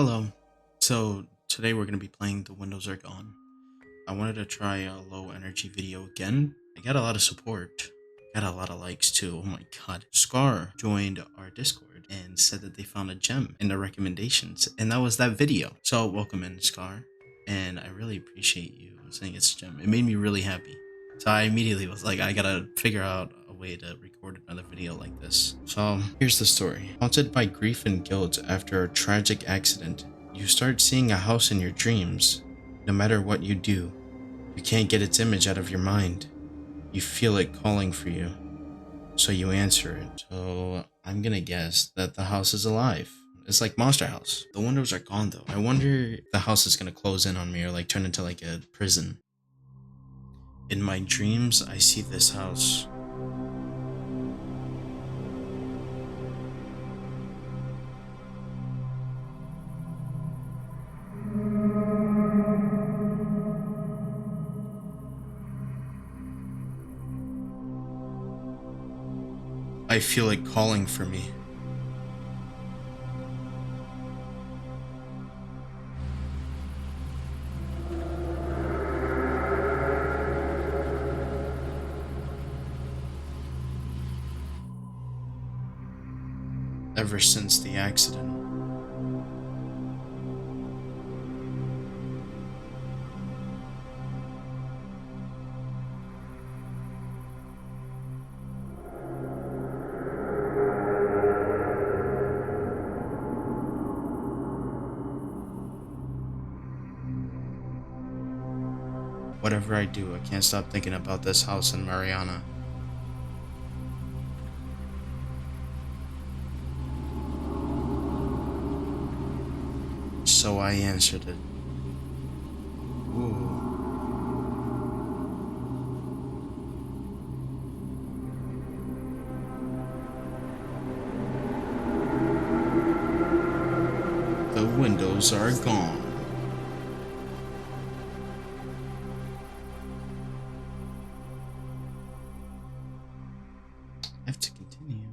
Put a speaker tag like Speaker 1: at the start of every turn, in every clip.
Speaker 1: Hello. So today we're going to be playing The Windows Are Gone. I wanted to try a low energy video again. I got a lot of support. Got a lot of likes too. Oh my god. Scar joined our Discord and said that they found a gem in the recommendations, and that was that video. So welcome in, Scar. And I really appreciate you saying it's a gem. It made me really happy. So I immediately was like, I gotta figure out a way to record another video like this. So here's the story. Haunted by grief and guilt after a tragic accident, you start seeing a house in your dreams. No matter what you do, you can't get its image out of your mind. You feel it calling for you, so you answer it. So I'm gonna guess that the house is alive. It's like Monster House. The windows are gone though. I wonder if the house is gonna close in on me or like turn into like a prison. In my dreams, I see this house. I feel it calling for me. Ever since the accident. Whatever I do, I can't stop thinking about this house in Mariana. So I answered it. Ooh. The windows are gone. I have to continue.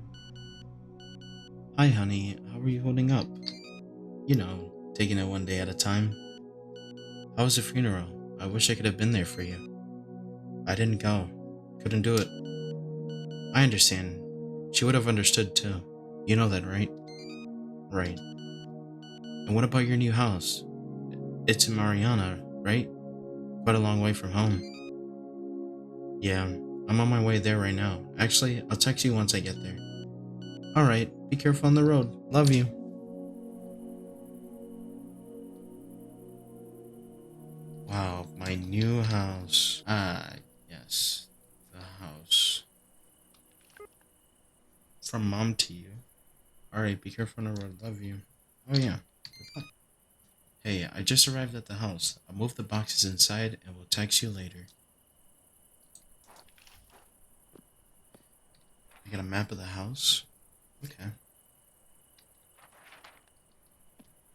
Speaker 1: Hi, honey. How are you holding up? You know, taking it one day at a time. How was the funeral? I wish I could have been there for you. I didn't go. Couldn't do it. I understand. She would have understood too. You know that, right? Right. And what about your new house? It's in Mariana, right? Quite a long way from home. Yeah, I'm on my way there right now. Actually, I'll text you once I get there. Alright, be careful on the road. Love you. Wow, my new house. Ah, yes. The house. From mom to you. Alright, be careful on the road. Love you. Oh yeah. Goodbye. Hey, I just arrived at the house. I'll move the boxes inside and we'll text you later. I got a map of the house. Okay.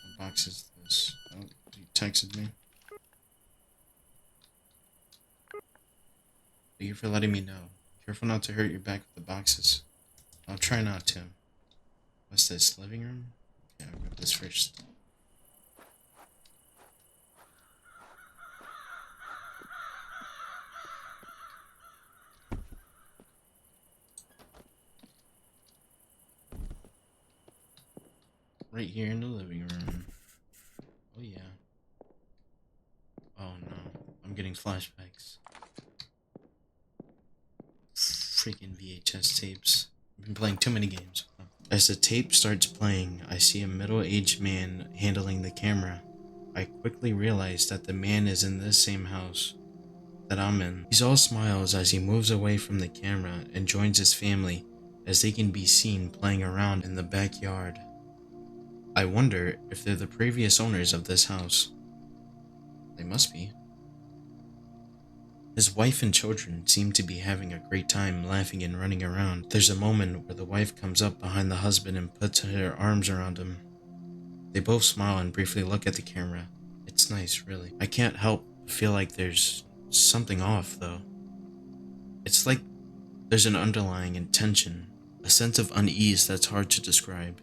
Speaker 1: What box is this? Oh, you texted me. Thank you for letting me know. Careful not to hurt your back with the boxes. I'll try not to. What's this? Living room? Okay, I'll grab this first. Right here in the living room. Oh yeah. Oh no. I'm getting flashbacks. Freaking VHS tapes. I've been playing too many games. As the tape starts playing, I see a middle-aged man handling the camera. I quickly realize that the man is in this same house that I'm in. He's all smiles as he moves away from the camera and joins his family as they can be seen playing around in the backyard. I wonder if they're the previous owners of this house. They must be. His wife and children seem to be having a great time laughing and running around. There's a moment where the wife comes up behind the husband and puts her arms around him. They both smile and briefly look at the camera. It's nice, really. I can't help but feel like there's something off, though. It's like there's an underlying tension, a sense of unease that's hard to describe.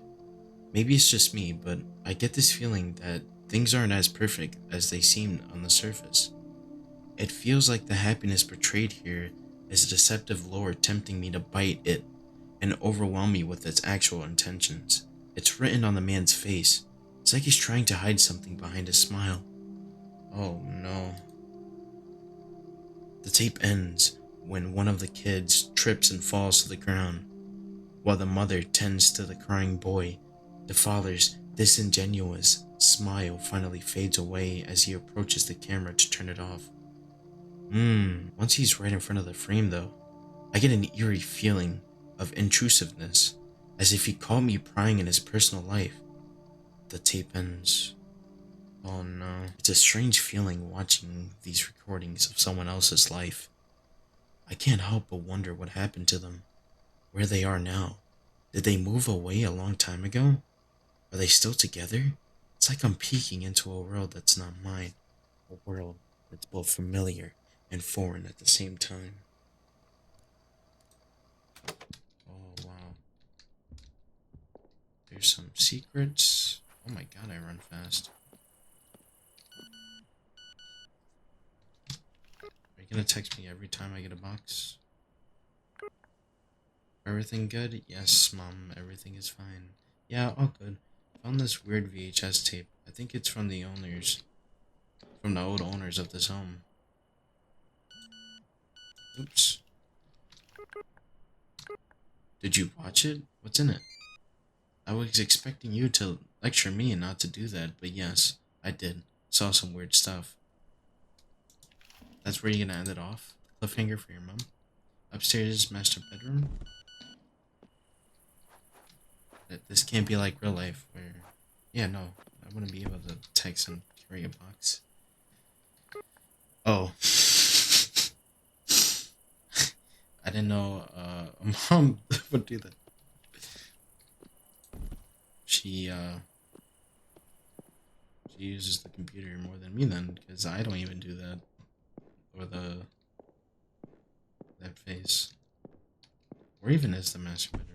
Speaker 1: Maybe it's just me, but I get this feeling that things aren't as perfect as they seem on the surface. It feels like the happiness portrayed here is a deceptive lure tempting me to bite it and overwhelm me with its actual intentions. It's written on the man's face. It's like he's trying to hide something behind his smile. Oh no. The tape ends when one of the kids trips and falls to the ground, while the mother tends to the crying boy. The father's disingenuous smile finally fades away as he approaches the camera to turn it off. Once he's right in front of the frame though, I get an eerie feeling of intrusiveness, as if he caught me prying in his personal life. The tape ends. Oh no. It's a strange feeling watching these recordings of someone else's life. I can't help but wonder what happened to them, where they are now. Did they move away a long time ago? Are they still together? It's like I'm peeking into a world that's not mine, a world that's both familiar and foreign at the same time. Oh wow. There's some secrets. Oh my god, I run fast. Are you gonna text me every time I get a box? Everything good? Yes, mom, everything is fine. Yeah, all good. Found this weird VHS tape. I think it's from the owners, from the old owners of this home. Oops. Did you watch it? What's in it? I was expecting you to lecture me and not to do that, but yes, I did. Saw some weird stuff. That's where you're gonna end it off? Cliffhanger for your mom? Upstairs master bedroom? This can't be like real life where... Yeah, no, I wouldn't be able to text and carry a box. Oh. I didn't know a mom would do that. She, uh... She uses the computer more than me then, because I don't even do that. Or that face. Where even is the master bedroom?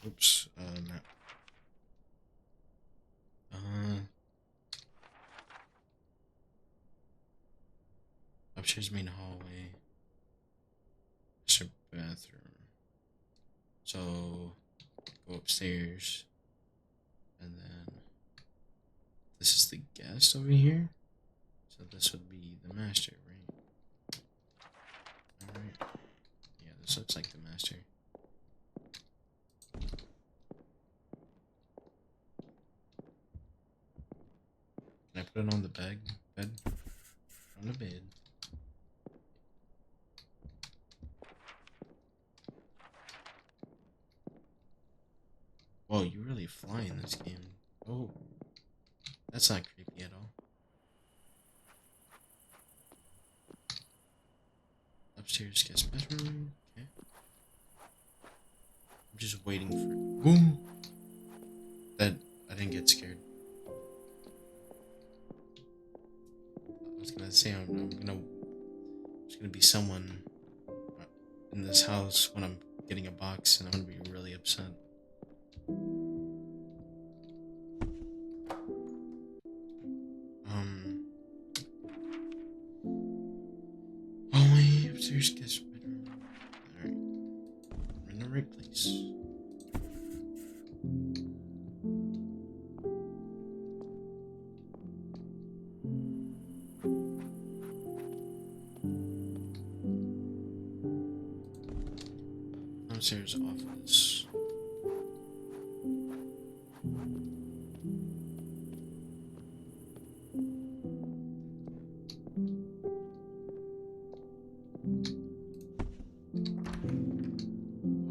Speaker 1: Oops, map. Uh, Upstairs main hallway. Master bathroom. So, go upstairs. And then, this is the guest over here. So this would be the master, right? Alright. Yeah, this looks like the master. Can I put it on the bed? On the bed. Whoa, you really fly in this game. Oh, that's not creepy at all. Upstairs guest bedroom. Okay. I'm just waiting for... Boom! That... I didn't get scared. I was gonna say there's gonna be someone in this house when I'm getting a box, and I'm gonna be really upset. Hallway, upstairs guest bedroom. Alright. We're in the right place. Downstairs office.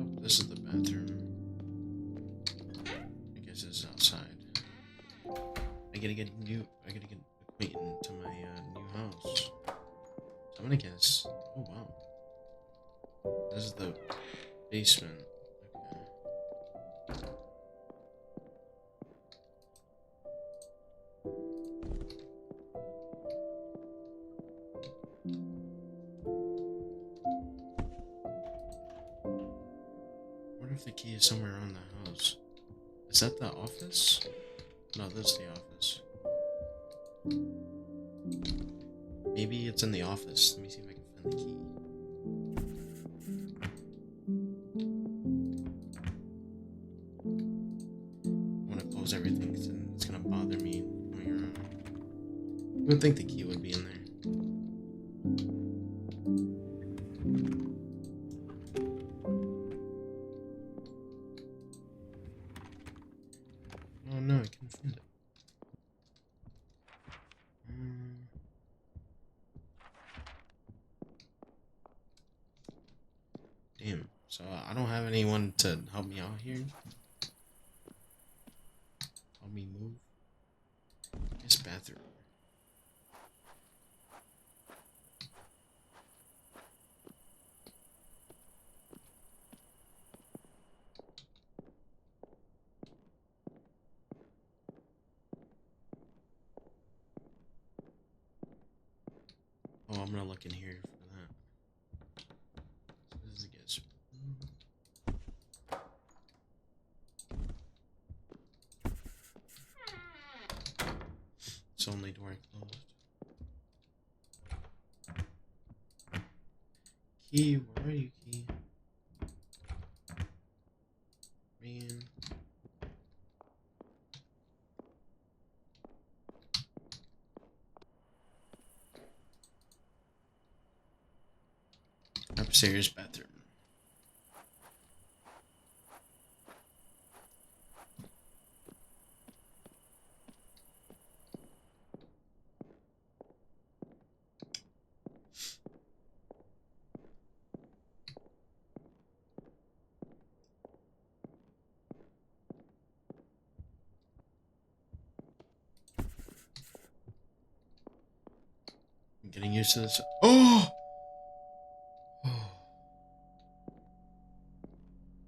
Speaker 1: Oh, this is the bathroom. I guess it's outside. I gotta get acquainted to my new house. So I'm gonna guess. Oh wow. This is the basement. Okay. What if the key is somewhere around the house? Is that the office? No, that's the office. Maybe it's in the office. Let me see if I can find the key. I want to close everything because it's going to bother me going around. You would think the key would be in there. Oh no, I can't find it. Damn. So I don't have anyone to help me out here. Help me move. This bathroom. Oh, I'm gonna look in here for that. So this is the guest room. It's only door closed. Key, where are you, Key? Man. Upstairs bathroom. I'm getting used to this. Oh!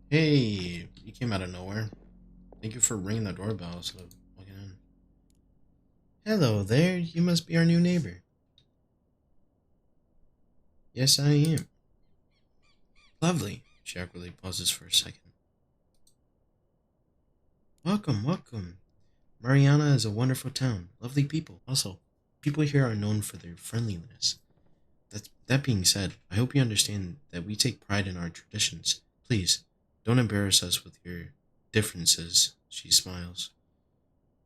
Speaker 1: Hey, you came out of nowhere. Thank you for ringing the doorbell so walking in. Hello there, you must be our new neighbor. Yes, I am. Lovely. She awkwardly pauses for a second. Welcome, welcome. Mariana is a wonderful town. Lovely people. Also, people here are known for their friendliness. That being said, I hope you understand that we take pride in our traditions. Please, don't embarrass us with your differences. She smiles.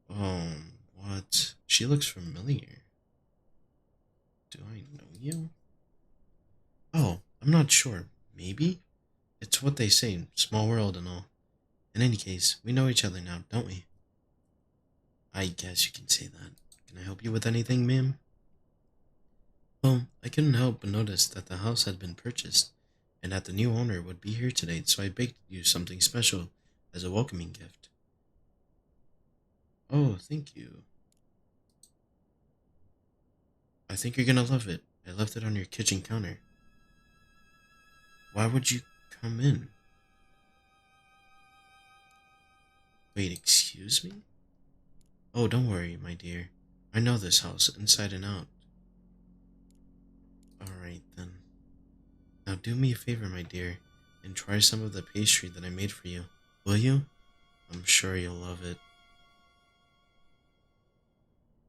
Speaker 1: What? She looks familiar. Do I know you? Oh, I'm not sure. Maybe? It's what they say, small world and all. In any case, we know each other now, don't we? I guess you can say that. Can I help you with anything, ma'am? Well, I couldn't help but notice that the house had been purchased, and that the new owner would be here today, so I baked you something special as a welcoming gift. Oh, thank you. I think you're gonna love it. I left it on your kitchen counter. Why would you come in? Wait, excuse me? Oh, don't worry, my dear. I know this house inside and out. Alright then. Now do me a favor, my dear, and try some of the pastry that I made for you. Will you? I'm sure you'll love it.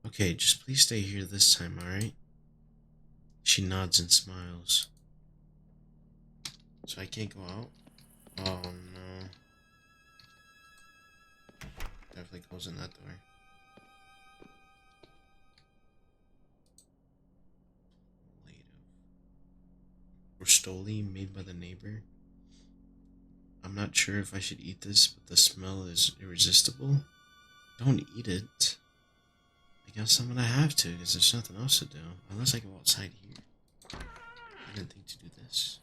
Speaker 1: Okay, just please stay here this time, alright? She nods and smiles. So I can't go out? Oh no. Definitely closing that door. Rostoli made by the neighbor. I'm not sure if I should eat this, but the smell is irresistible. Don't eat it. I guess I'm gonna have to, because there's nothing else to do. Unless I go outside here. I didn't think to do this.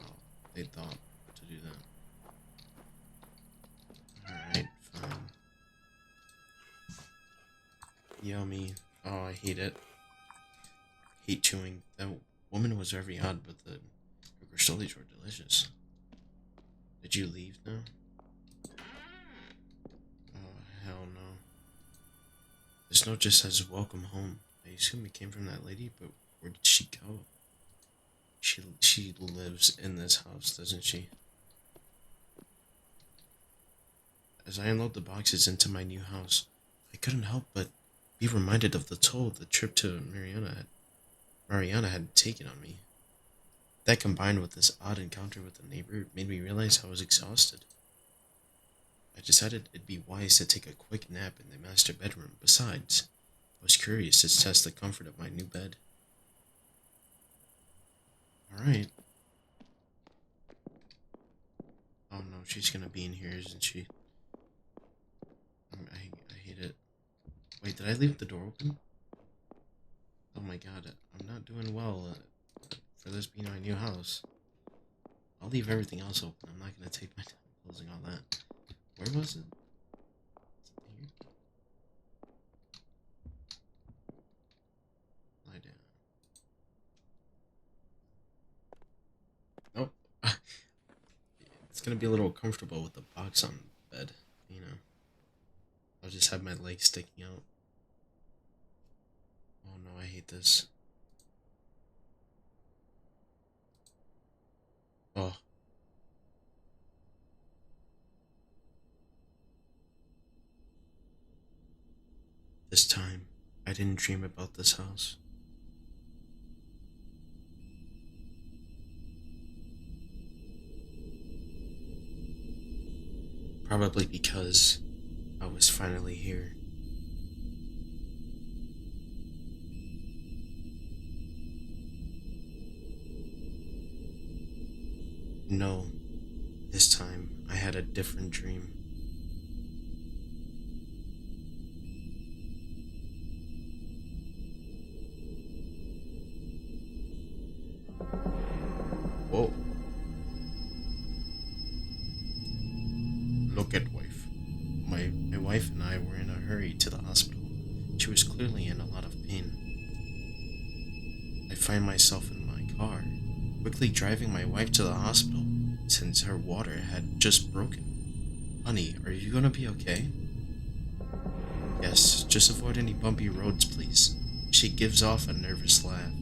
Speaker 1: Oh, they thought to do that. Alright, fine. Yummy. Oh, I hate it. Hate chewing. That woman was very odd, but the croissants were delicious. Did you leave now? Oh, hell no. This note just says, welcome home. I assume it came from that lady, but where did she go? She lives in this house, doesn't she? As I unload the boxes into my new house, I couldn't help but be reminded of the toll the trip to Mariana had taken on me. That combined with this odd encounter with the neighbor made me realize I was exhausted. I decided it'd be wise to take a quick nap in the master bedroom. Besides, I was curious to test the comfort of my new bed. Alright. Oh no, she's gonna be in here, isn't she? I hate it. Wait, did I leave the door open? Oh my god, I'm not doing well for this being my new house. I'll leave everything else open. I'm not gonna take my time closing all that. Where was it? Here? Lie down. Nope. It's gonna be a little comfortable with the box on the bed, you know. I'll just have my legs sticking out. Oh no, I hate this. Oh, this time, I didn't dream about this house. Probably because I was finally here. No, this time I had a different dream. Whoa, look at wife. My wife and I were in a hurry to the hospital. She was clearly in a lot of pain. I find myself in my car, quickly driving my wife to the hospital since her water had just broken. Honey, are you gonna be okay? Yes, just avoid any bumpy roads, please. She gives off a nervous laugh.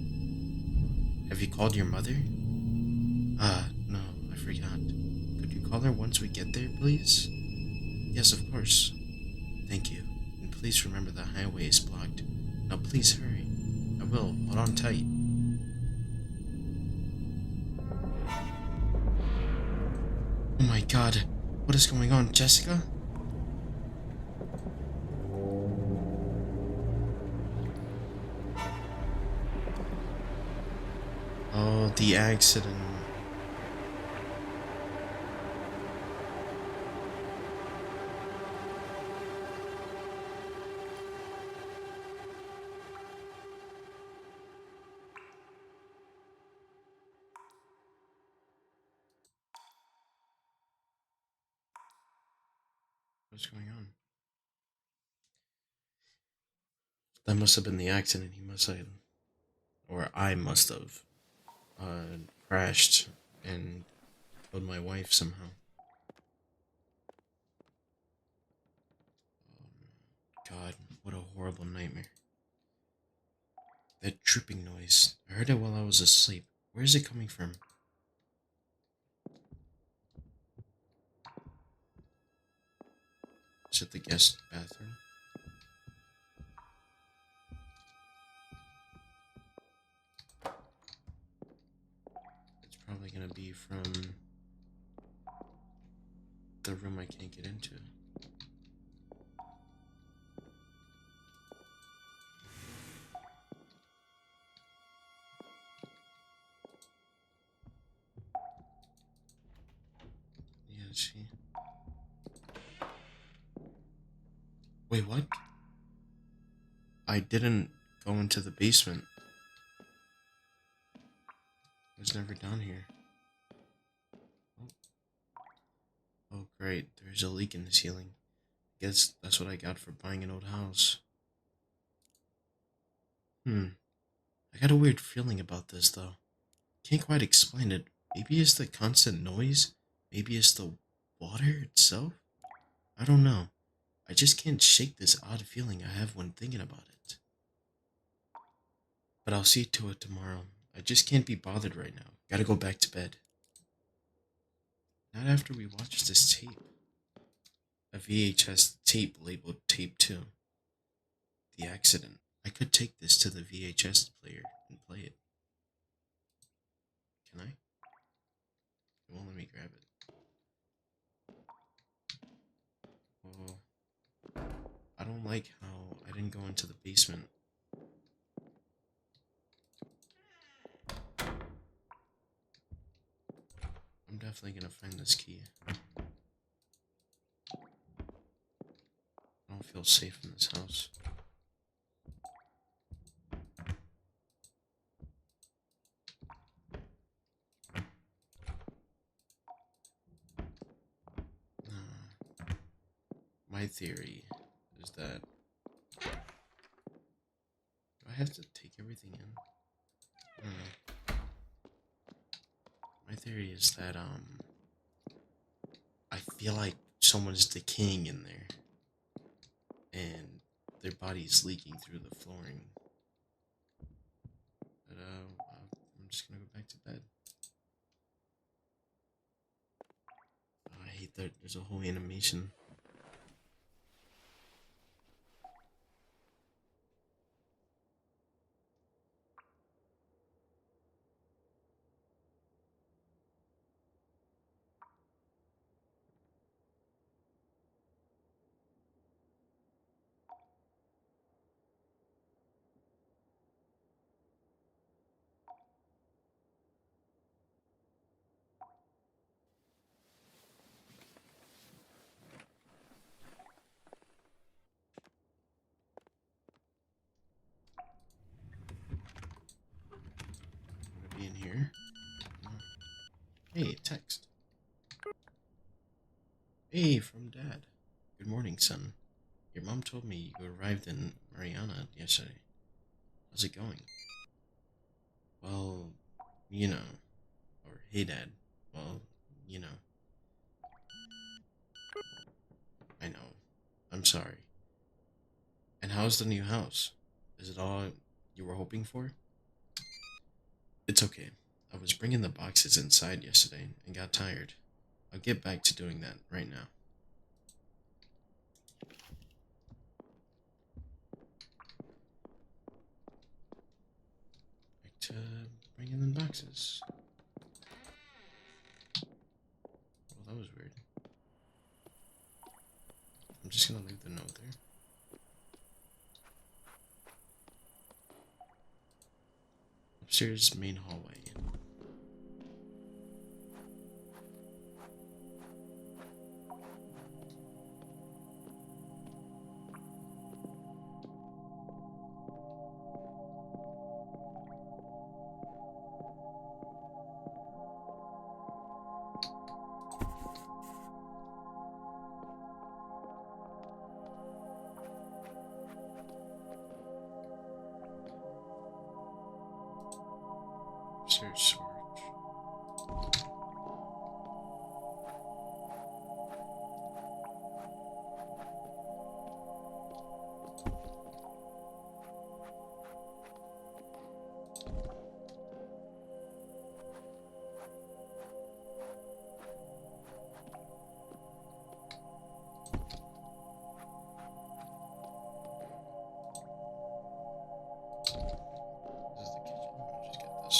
Speaker 1: Have you called your mother? Ah, no, I forgot. Could you call her once we get there, please? Yes, of course. Thank you. And please remember the highway is blocked. Now please hurry. I will. Hold on tight. Oh my god. What is going on, Jessica? Oh, the accident. What's going on? That must have been the accident. He must have, or I must have, crashed and killed my wife somehow. God, what a horrible nightmare. That dripping noise. I heard it while I was asleep. Where is it coming from? Is it the guest bathroom? It's probably gonna be from the room I can't get into. Yeah, see. Wait, what? I didn't go into the basement. I was never down here. Oh, oh great. There's a leak in the ceiling. Guess that's what I got for buying an old house. I got a weird feeling about this, though. Can't quite explain it. Maybe it's the constant noise? Maybe it's the water itself? I don't know. I just can't shake this odd feeling I have when thinking about it. But I'll see to it tomorrow. I just can't be bothered right now. Gotta go back to bed. Not after we watch this tape. A VHS tape labeled tape 2. The accident. I could take this to the VHS player and play it. Can I? It won't let me grab it. Oh, I don't like how I didn't go into the basement. I'm definitely gonna find this key. I don't feel safe in this house. My theory is that... Do I have to take everything in? I don't know. My theory is that, I feel like someone's decaying in there. And their body's leaking through the flooring. But, I'm just gonna go back to bed. Oh, I hate that there's a whole animation. I'm gonna be in here. No. Hey, text. Hey, from Dad. Good morning, son. Your mom told me you arrived in Mariana yesterday. How's it going? Well, you know. Or, hey, Dad. Well, you know. I know. I'm sorry. And how's the new house? Is it all you were hoping for? It's okay. I was bringing the boxes inside yesterday and got tired. I'll get back to doing that right now. Back to bringing in boxes. Well, that was weird. I'm just gonna leave the note there. Upstairs main hallway. Upstairs storage. This is the kitchen. I'll just get this.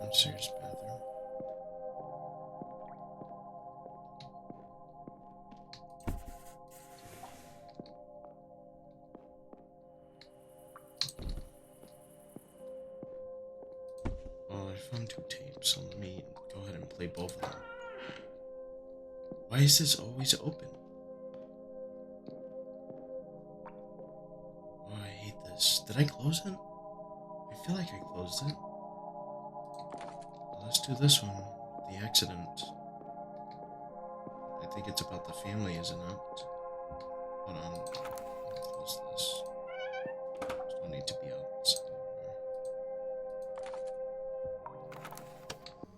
Speaker 1: Upstairs bathroom. Well, I found two tapes, so let me go ahead and play both of them. Why is this always open? Oh, I hate this. Did I close it? I feel like I closed it. Well, let's do this one. The accident. I think it's about the family, isn't it? Hold on. Close this. Don't need to be outside anymore.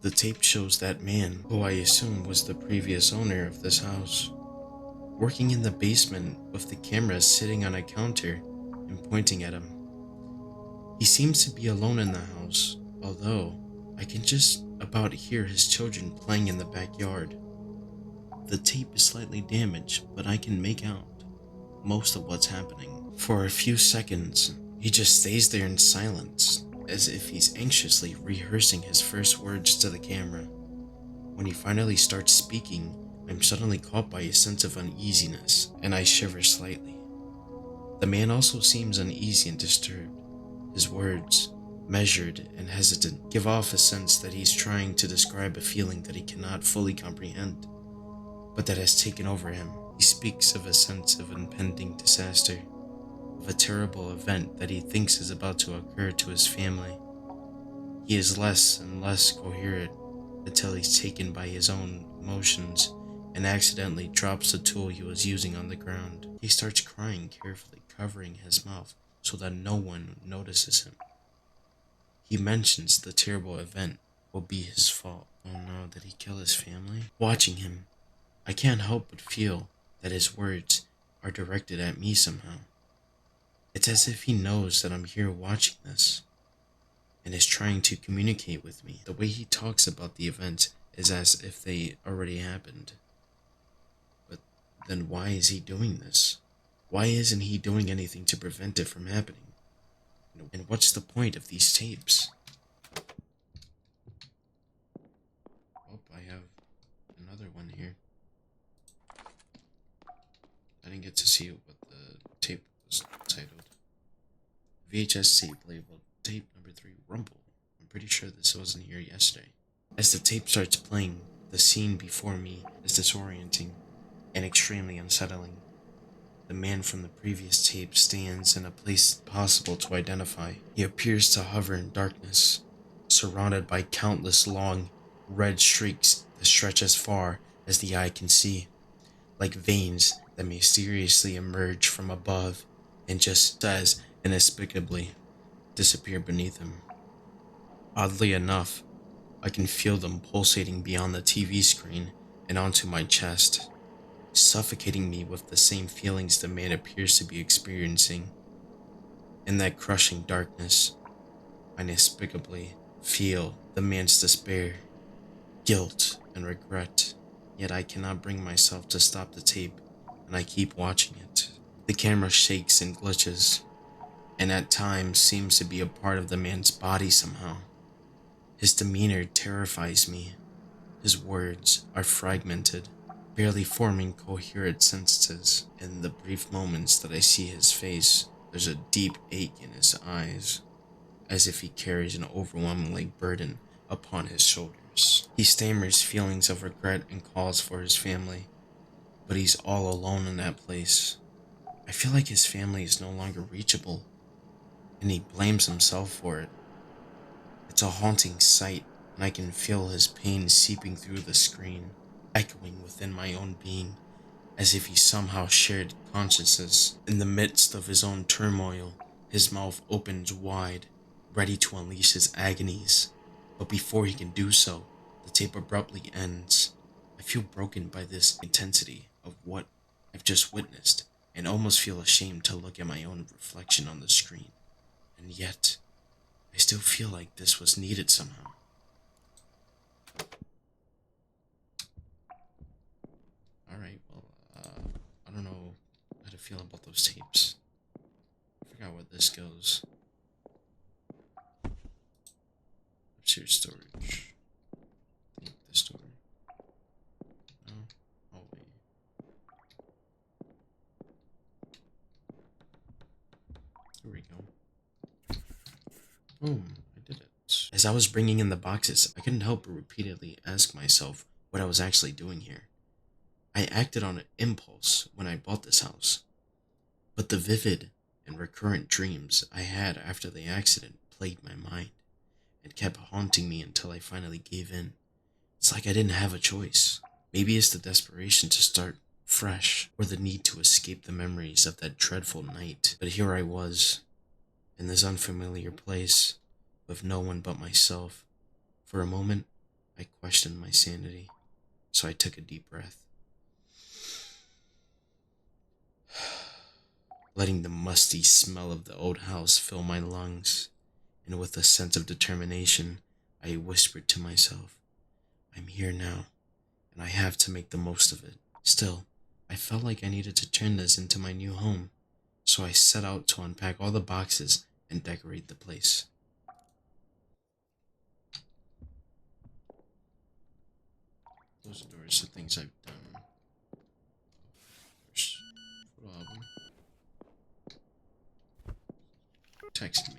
Speaker 1: The tape shows that man, who I assume was the previous owner of this house, working in the basement with the camera sitting on a counter and pointing at him. He seems to be alone in the house, although I can just about hear his children playing in the backyard. The tape is slightly damaged, but I can make out most of what's happening. For a few seconds, he just stays there in silence, as if he's anxiously rehearsing his first words to the camera. When he finally starts speaking, I'm suddenly caught by a sense of uneasiness, and I shiver slightly. The man also seems uneasy and disturbed. His words, measured and hesitant, give off a sense that he's trying to describe a feeling that he cannot fully comprehend, but that has taken over him. He speaks of a sense of impending disaster, of a terrible event that he thinks is about to occur to his family. He is less and less coherent until he's taken by his own emotions and accidentally drops the tool he was using on the ground. He starts crying, carefully covering his mouth so that no one notices him. He mentions the terrible event will be his fault. Oh no, did he kill his family? Watching him, I can't help but feel that his words are directed at me somehow. It's as if he knows that I'm here watching this and is trying to communicate with me. The way he talks about the event is as if they already happened. But then why is he doing this? Why isn't he doing anything to prevent it from happening? And what's the point of these tapes? Oh, I have another one here. I didn't get to see what the tape was titled. VHS tape labeled tape number 3 Rumble. I'm pretty sure this wasn't here yesterday. As the tape starts playing, the scene before me is disorienting and extremely unsettling. The man from the previous tape stands in a place impossible to identify. He appears to hover in darkness, surrounded by countless long, red streaks that stretch as far as the eye can see, like veins that mysteriously emerge from above and just as inexplicably disappear beneath him. Oddly enough, I can feel them pulsating beyond the TV screen and onto my chest, suffocating me with the same feelings the man appears to be experiencing. In that crushing darkness, I inexplicably feel the man's despair, guilt, and regret. Yet I cannot bring myself to stop the tape, and I keep watching it. The camera shakes and glitches, and at times seems to be a part of the man's body somehow. His demeanor terrifies me. His words are fragmented, barely forming coherent sentences. In the brief moments that I see his face, there's a deep ache in his eyes, as if he carries an overwhelming burden upon his shoulders. He stammers feelings of regret and calls for his family, but he's all alone in that place. I feel like his family is no longer reachable, and he blames himself for it. It's a haunting sight, and I can feel his pain seeping through the screen, echoing within my own being, as if he somehow shared consciousness. In the midst of his own turmoil, his mouth opens wide, ready to unleash his agonies. But before he can do so, the tape abruptly ends. I feel broken by this intensity of what I've just witnessed, and almost feel ashamed to look at my own reflection on the screen. And yet, I still feel like this was needed somehow. Alright, well, I don't know how to feel about those tapes. I forgot where this goes. Upstairs storage. This door. No? Oh, wait. Here we go. Boom, I did it. As I was bringing in the boxes, I couldn't help but repeatedly ask myself what I was actually doing here. I acted on an impulse when I bought this house, but the vivid and recurrent dreams I had after the accident plagued my mind and kept haunting me until I finally gave in. It's like I didn't have a choice. Maybe it's the desperation to start fresh, or the need to escape the memories of that dreadful night. But here I was, in this unfamiliar place, with no one but myself. For a moment, I questioned my sanity, so I took a deep breath. Letting the musty smell of the old house fill my lungs, and with a sense of determination, I whispered to myself, I'm here now, and I have to make the most of it. Still, I felt like I needed to turn this into my new home, so I set out to unpack all the boxes and decorate the place. Those are doors to things I've done. First photo album. Text me.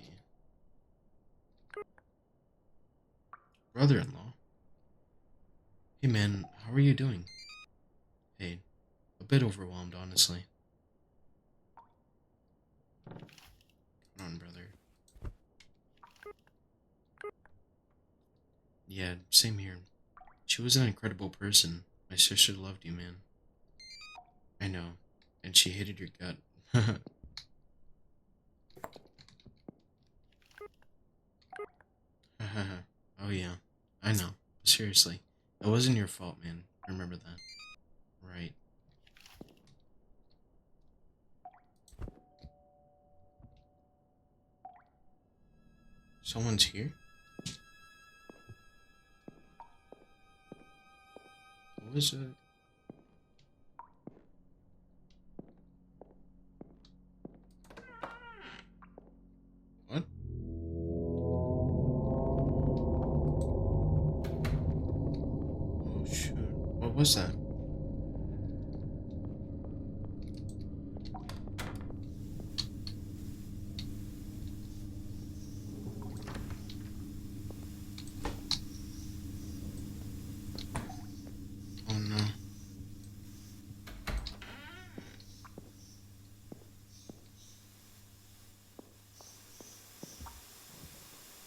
Speaker 1: Brother-in-law. Hey man, how are you doing? Hey, a bit overwhelmed, honestly. Come on, brother. Yeah, same here. She was an incredible person. My sister loved you, man. I know. And she hated your gut. Oh yeah, I know. Seriously. It wasn't your fault, man. Remember that. Right. Someone's here? What was it? What? Oh shoot. What was that? Oh no.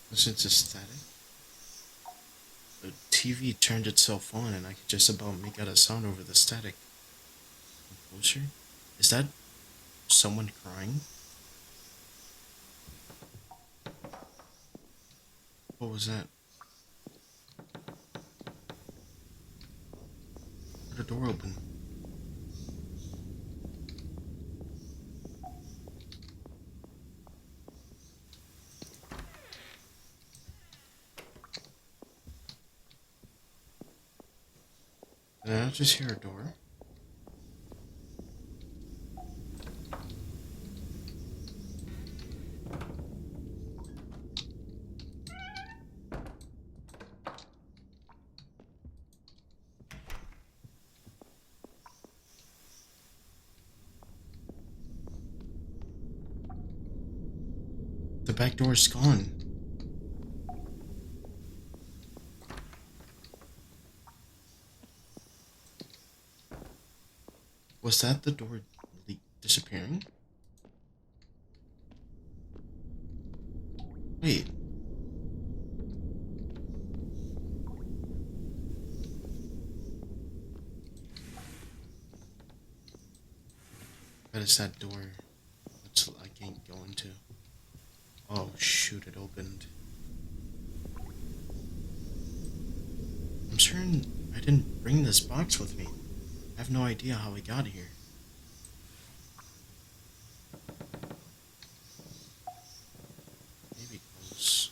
Speaker 1: Was it just static? The TV turned itself on and I could just about make out a sound over the static. Closer? Is that someone crying? What was that? The door open. Did I just hear a door? The back door's gone. Was that the door disappearing? Wait. That is that door. Which I can't go into. Oh shoot, it opened. I'm certain I didn't bring this box with me. I have no idea how it got here. Maybe close.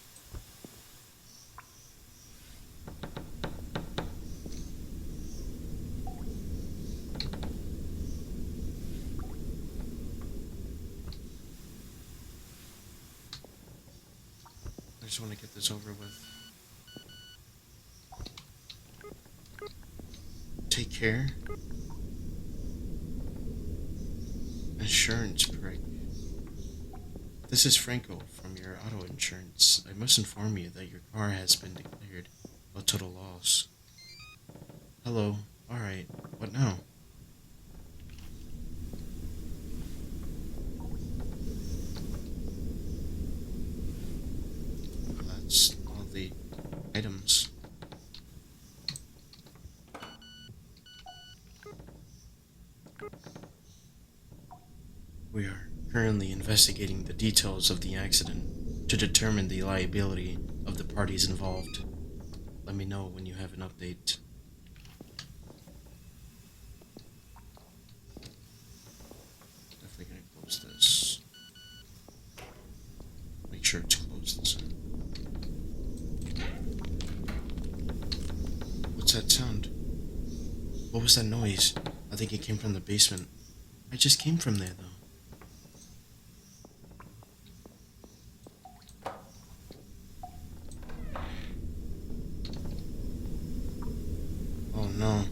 Speaker 1: I just want to get this over with. Take care. Insurance prick. This is Franco from your auto insurance. I must inform you that your car has been declared a total loss. Hello. Alright. What now? That's all the items. currently investigating the details of the accident to determine the liability of the parties involved. Let me know when you have an update. Definitely gonna close this. Make sure it's closed. What's that sound? What was that noise? I think it came from the basement. I just came from there, though. Oh no.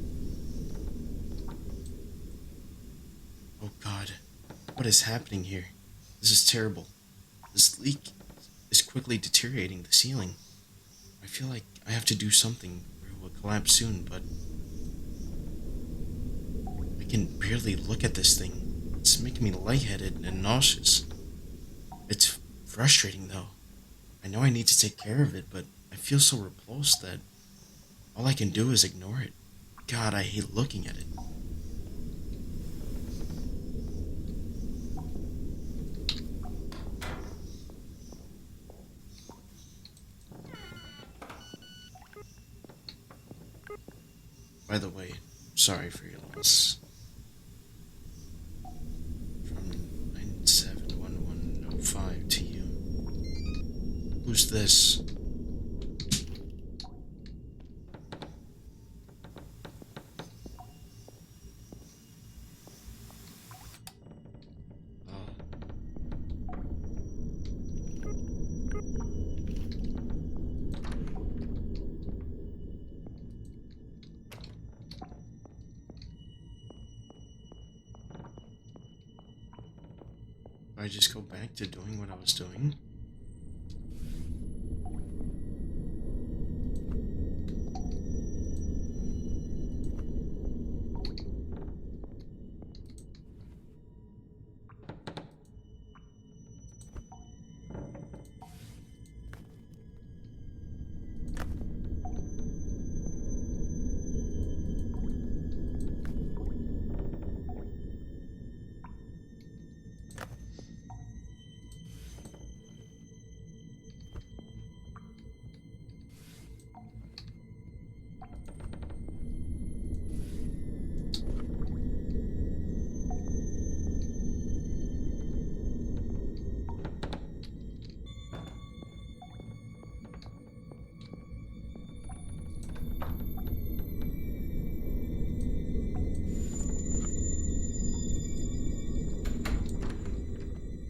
Speaker 1: Oh god. What is happening here? This is terrible. This leak is quickly deteriorating the ceiling. I feel like I have to do something or it will collapse soon, but I can barely look at this thing. It's making me lightheaded and nauseous. It's frustrating though. I know I need to take care of it, but I feel so repulsed that all I can do is ignore it. God, I hate looking at it. By the way, sorry for your loss. From 971105 to you. Who's this? Oh. Do I just go back to doing what I was doing?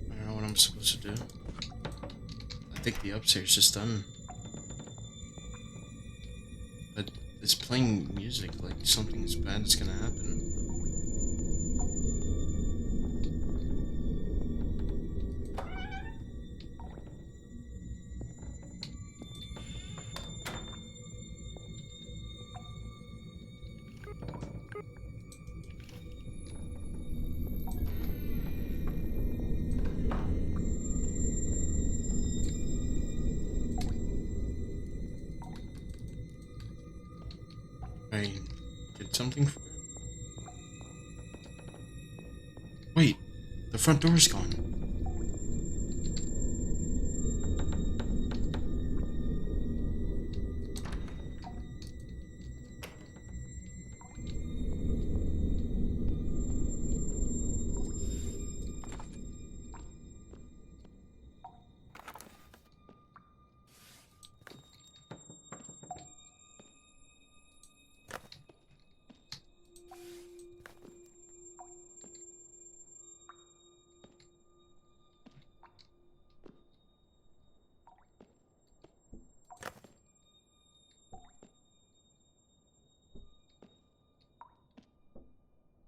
Speaker 1: I don't know what I'm supposed to do. I think the upstairs is done. But it's playing music like something bad is gonna happen. I did something for it. Wait, the front door's gone.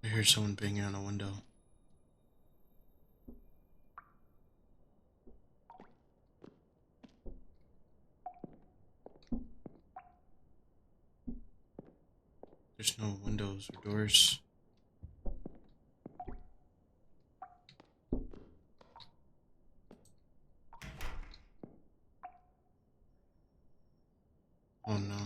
Speaker 1: I hear someone banging on a window. There's no windows or doors. Oh no.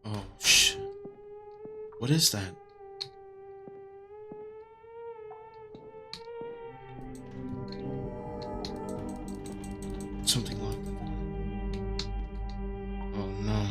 Speaker 1: Oh shit. What is that? Something locked the door. Oh no.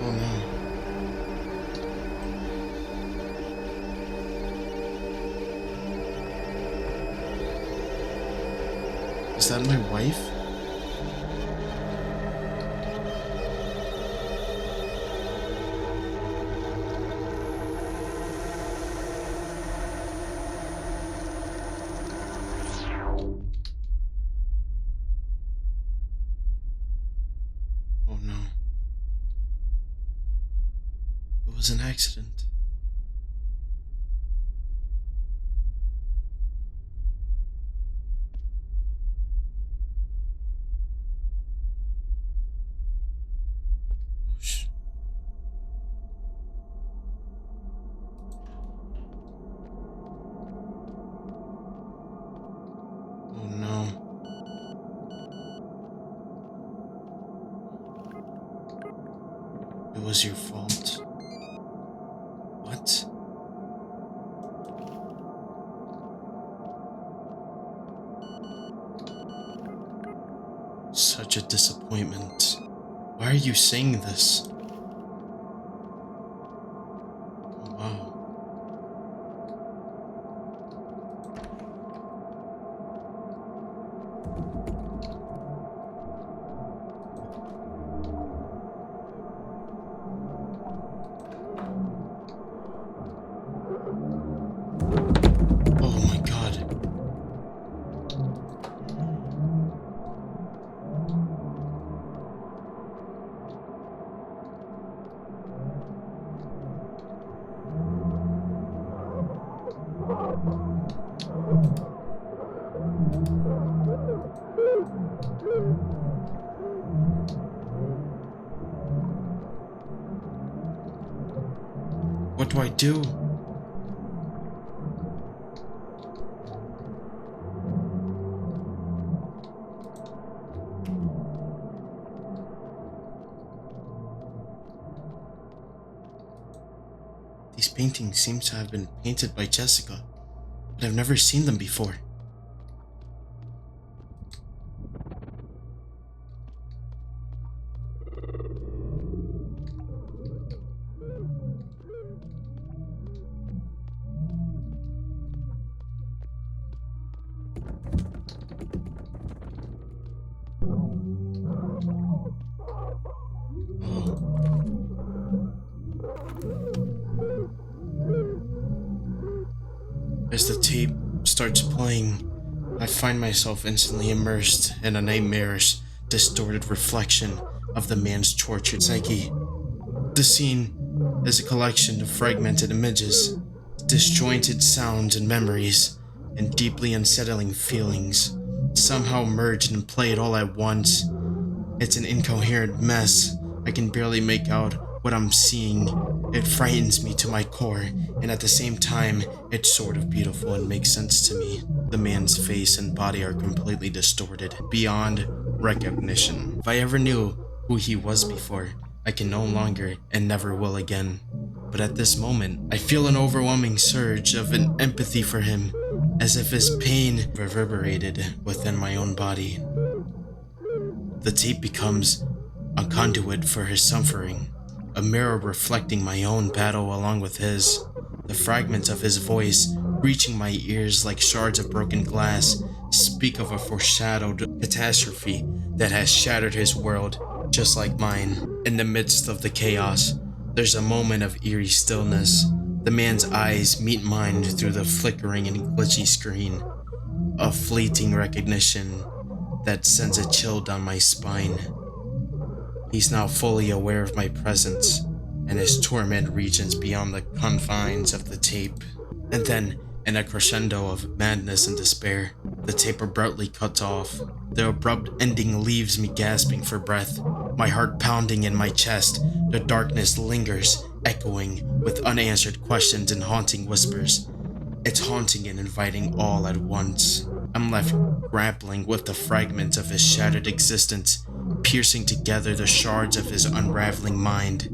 Speaker 1: Oh no. Is that my wife? Oh no. It was an accident. Oh, oh no. It was your fault. What? Such a disappointment. Why are you saying this? Oh, wow. Oh my god. What do I do? These paintings seem to have been painted by Jessica, but I've never seen them before. As the tape starts playing, I find myself instantly immersed in a nightmarish, distorted reflection of the man's tortured psyche. The scene is a collection of fragmented images, disjointed sounds and memories, and deeply unsettling feelings, somehow merged and played all at once. It's an incoherent mess. I can barely make out what I'm seeing. It frightens me to my core, and at the same time, it's sort of beautiful and makes sense to me. The man's face and body are completely distorted, beyond recognition. If I ever knew who he was before, I can no longer and never will again. But at this moment, I feel an overwhelming surge of an empathy for him, as if his pain reverberated within my own body. The tape becomes a conduit for his suffering, a mirror reflecting my own battle along with his. The fragments of his voice, reaching my ears like shards of broken glass, speak of a foreshadowed catastrophe that has shattered his world, just like mine. In the midst of the chaos, there's a moment of eerie stillness. The man's eyes meet mine through the flickering and glitchy screen, a fleeting recognition that sends a chill down my spine. He's now fully aware of my presence, and his torment reaches beyond the confines of the tape. And then, in a crescendo of madness and despair, the tape abruptly cuts off. The abrupt ending leaves me gasping for breath, my heart pounding in my chest. The darkness lingers, echoing with unanswered questions and haunting whispers. It's haunting and inviting all at once. I'm left grappling with the fragments of his shattered existence, piercing together the shards of his unraveling mind.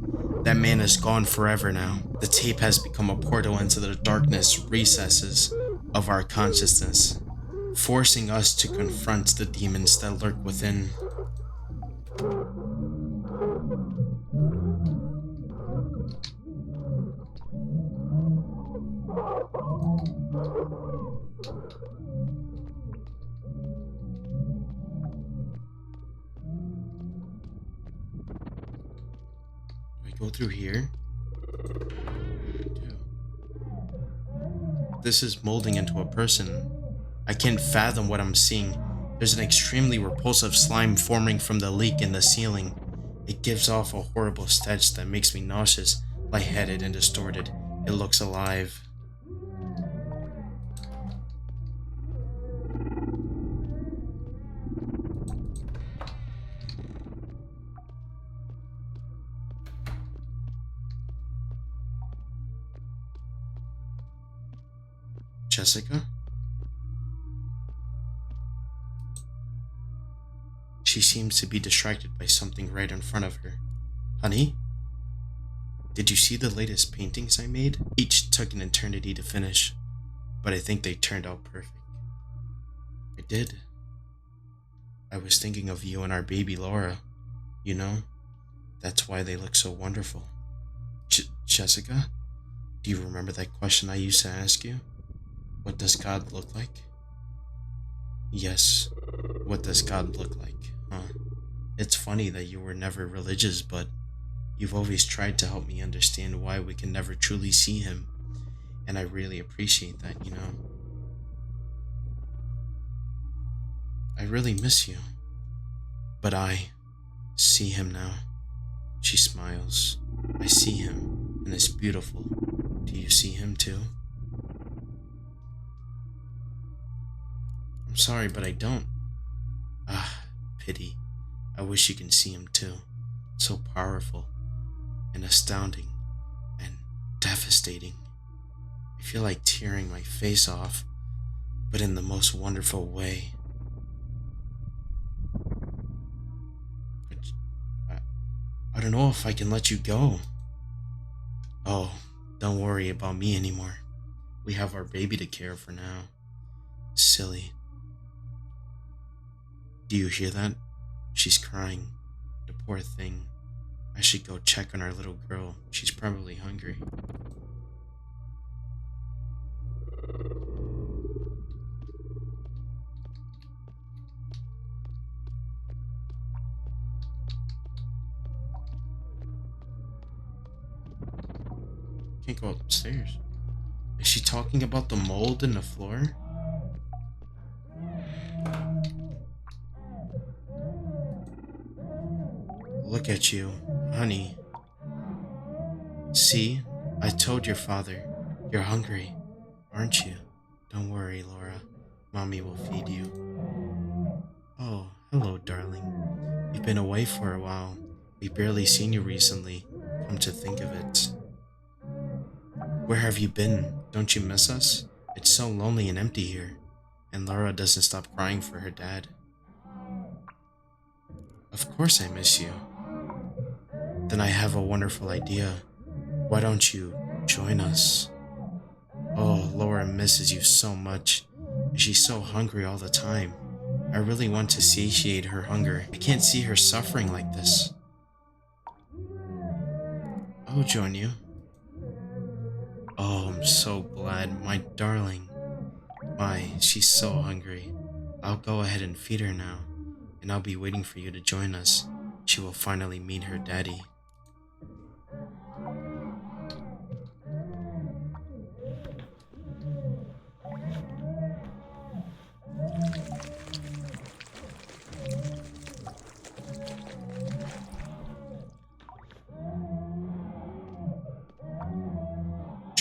Speaker 1: That man is gone forever now. The tape has become a portal into the darkness recesses of our consciousness, forcing us to confront the demons that lurk within. Do I go through here? This is molding into a person. I can't fathom what I'm seeing. There's an extremely repulsive slime forming from the leak in the ceiling. It gives off a horrible stench that makes me nauseous, lightheaded, and distorted. It looks alive. Jessica? She seems to be distracted by something right in front of her. Honey? Did you see the latest paintings I made? Each took an eternity to finish, but I think they turned out perfect. I did. I was thinking of you and our baby Laura. You know, that's why they look so wonderful. Jessica? Do you remember that question I used to ask you? What does God look like? Yes, what does God look like, huh? It's funny that you were never religious, but you've always tried to help me understand why we can never truly see him, and I really appreciate that, you know? I really miss you, but I see him now. She smiles. I see him, and it's beautiful. Do you see him too? I'm sorry, but I don't. Ah, pity. I wish you can see him too. So powerful, and astounding, and devastating. I feel like tearing my face off, but in the most wonderful way. But I don't know if I can let you go. Oh, don't worry about me anymore. We have our baby to care for now. Silly. Do you hear that? She's crying. The poor thing. I should go check on our little girl. She's probably hungry. Can't go upstairs. Is she talking about the mold in the floor? Look at you, honey. See? I told your father. You're hungry, aren't you? Don't worry, Laura. Mommy will feed you. Oh, hello, darling. You've been away for a while. We've barely seen you recently. Come to think of it. Where have you been? Don't you miss us? It's so lonely and empty here. And Laura doesn't stop crying for her dad. Of course I miss you. Then I have a wonderful idea. Why don't you join us? Oh, Laura misses you so much. She's so hungry all the time. I really want to satiate her hunger. I can't see her suffering like this. I'll join you. Oh, I'm so glad, my darling. My, she's so hungry. I'll go ahead and feed her now, and I'll be waiting for you to join us. She will finally meet her daddy.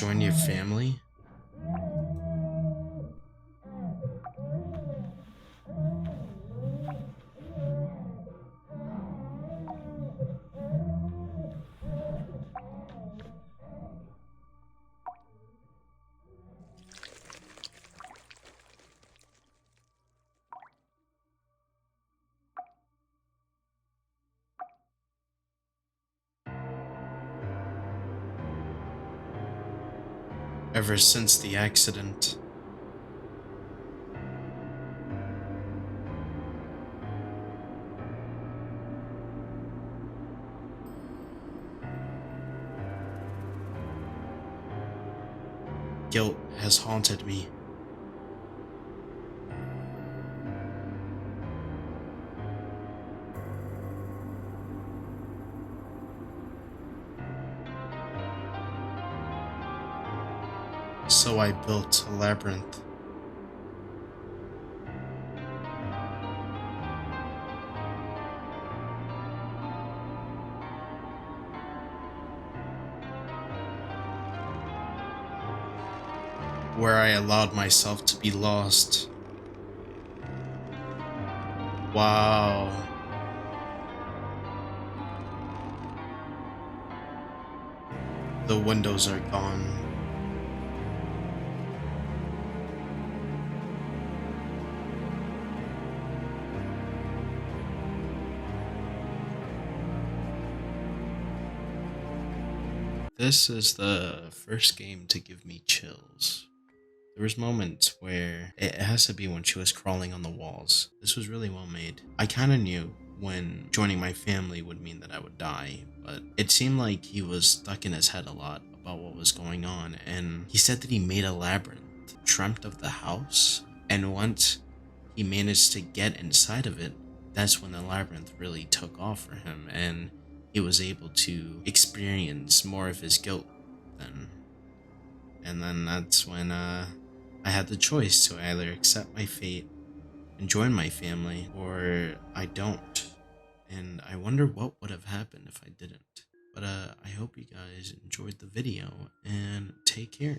Speaker 1: join your family? Ever since the accident, guilt has haunted me. So I built a labyrinth where I allowed myself to be lost. Wow. The windows are gone. This is the first game to give me chills. There was moments where it has to be when she was crawling on the walls. This was really well made. I kind of knew when joining my family would mean that I would die, but it seemed like he was stuck in his head a lot about what was going on, and he said that he made a labyrinth, dreamt of the house, and once he managed to get inside of it, that's when the labyrinth really took off for him, and he was able to experience more of his guilt then. And then that's when I had the choice to either accept my fate and join my family, or I don't. And I wonder what would have happened if I didn't. But I hope you guys enjoyed the video, and take care.